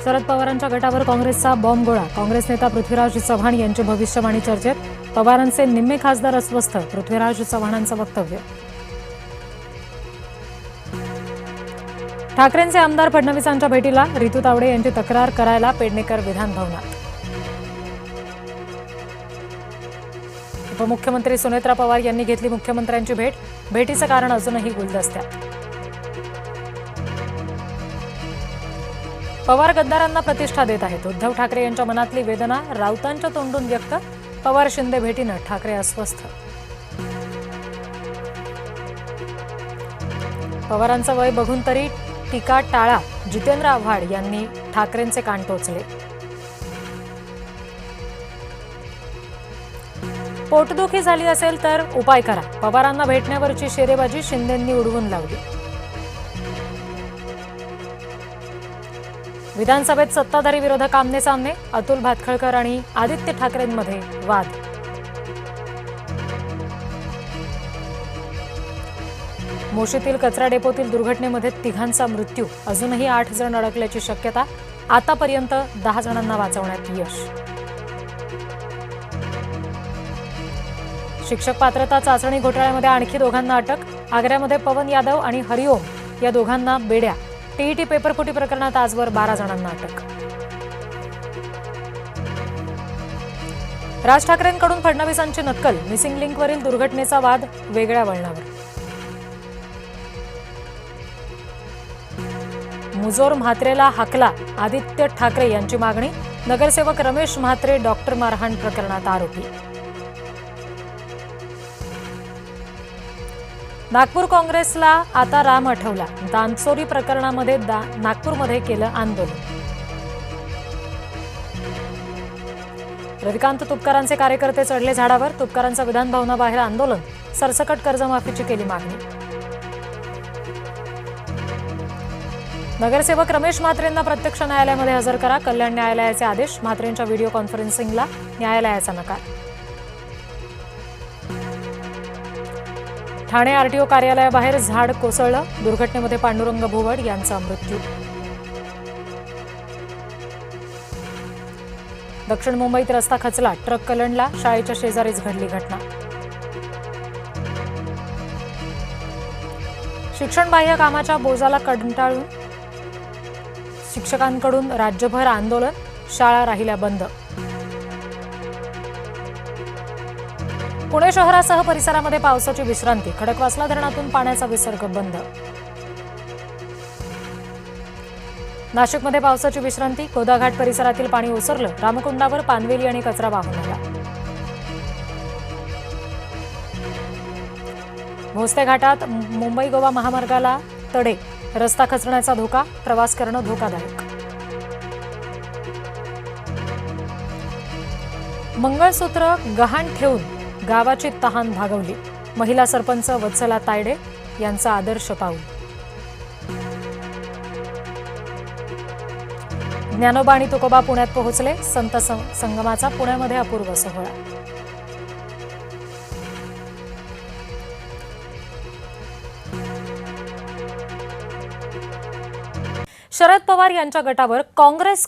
शरद पवारांच्या गटावर काँग्रेसचा बॉम्बगोळा. काँग्रेस नेता पृथ्वीराज चव्हाण यांची भविष्यवाणी चर्चेत. पवारांचे निम्मे खासदार अस्वस्थ. पृथ्वीराज चव्हाणांचं वक्तव्य. ठाकरेंचे आमदार फडणवीसांच्या भेटीला. रितू तावडे यांची तक्रार करायला पेडणेकर विधान भवनात. उपमुख्यमंत्री सुनेत्रा पवार यांनी घेतली मुख्यमंत्र्यांची भेट. भेटीचं कारण अजूनही गुलदस्त्यात. पवार गद्दारांना प्रतिष्ठा देत आहेत. उद्धव ठाकरे यांच्या मनातली वेदना राऊतांच्या तोंडून व्यक्त. पवार शिंदे भेटीनं ठाकरे अस्वस्थ. पवारांचं वय बघून तरी टीका टाळा. जितेंद्र आव्हाड यांनी ठाकरेंचे कान टोचले. पोटदुखी झाली असेल तर उपाय करा. पवारांना भेटण्यावरची शेरेबाजी शिंदेंनी उडवून लावली. विधानसभेत सत्ताधारी विरोधक आमने सामने. अतुल भातखळकर आणि आदित्य ठाकरेंमध्ये वाद. मोशीतील कचरा डेपोतील दुर्घटनेमध्ये 3 मृत्यू. अजूनही 8 जण अडकल्याची शक्यता. आतापर्यंत 10 जणांना वाचवण्यात यश. शिक्षक पात्रता चाचणी घोटाळ्यामध्ये आणखी 2 अटक. आग्र्यामध्ये पवन यादव आणि हरिओम या दोघांना बेड्या. टीईटी पेपरफुटी प्रकरणात आजवर 12 जणांना अटक. राज ठाकरेंकडून फडणवीसांची नक्कल. मिसिंग लिंकवरील दुर्घटनेचा वाद वेगळ्या वळणावर. मुजोर म्हात्रेला हाकला. आदित्य ठाकरे यांची मागणी. नगरसेवक रमेश म्हात्रे डॉक्टर मारहाण प्रकरणात आरोपी. नागपूर काँग्रेसला आता राम आठवला. दानचोरी प्रकरणामध्ये नागपूरमध्ये केलं आंदोलन. रविकांत तुपकरांचे कार्यकर्ते चढले झाडावर. तुपकरांचं विधान भवनाबाहेर आंदोलन. सरसकट कर्जमाफीची केली मागणी. नगरसेवक रमेश म्हात्रेंना प्रत्यक्ष न्यायालयामध्ये हजर करा. कल्याण न्यायालयाचे आदेश. म्हात्रेंच्या व्हिडिओ कॉन्फरन्सिंगला न्यायालयाचा नकार. ठाणे आरटीओ कार्यालयाबाहेर झाड कोसळलं. दुर्घटनेमध्ये पांडुरंग भोवड यांचा मृत्यू. दक्षिण मुंबईत रस्ता खचला. ट्रक कलंडला. शाळेच्या शेजारीच घडली घटना. शिक्षणबाह्य कामाच्या बोजाला कंटाळून शिक्षकांकडून राज्यभर आंदोलन. शाळा राहिल्या बंद. पुणे शहरासह परिसरामध्ये पावसाची विश्रांती. खडकवासला धरणातून पाण्याचा विसर्ग बंद. नाशिकमध्ये पावसाची विश्रांती. गोदाघाट परिसरातील पाणी ओसरलं. रामकुंडावर पानवेली आणि कचरा वाहून आला. भोसले घाटात मुंबई गोवा महामार्गाला तडे. रस्ता खचण्याचा धोका. प्रवास करणं धोकादायक. मंगळसूत्र गहाण ठेवून गावाची तहान भागवली. महिला सरपंच वत्सला तायडे यांचा आदर्श पाऊल. ज्ञानोबा आणि तुकोबा पुण्यात पोहोचले. संत संगमाचा पुण्यामध्ये अपूर्व सोहळा. शरद पवार यांच्या गटावर काँग्रेस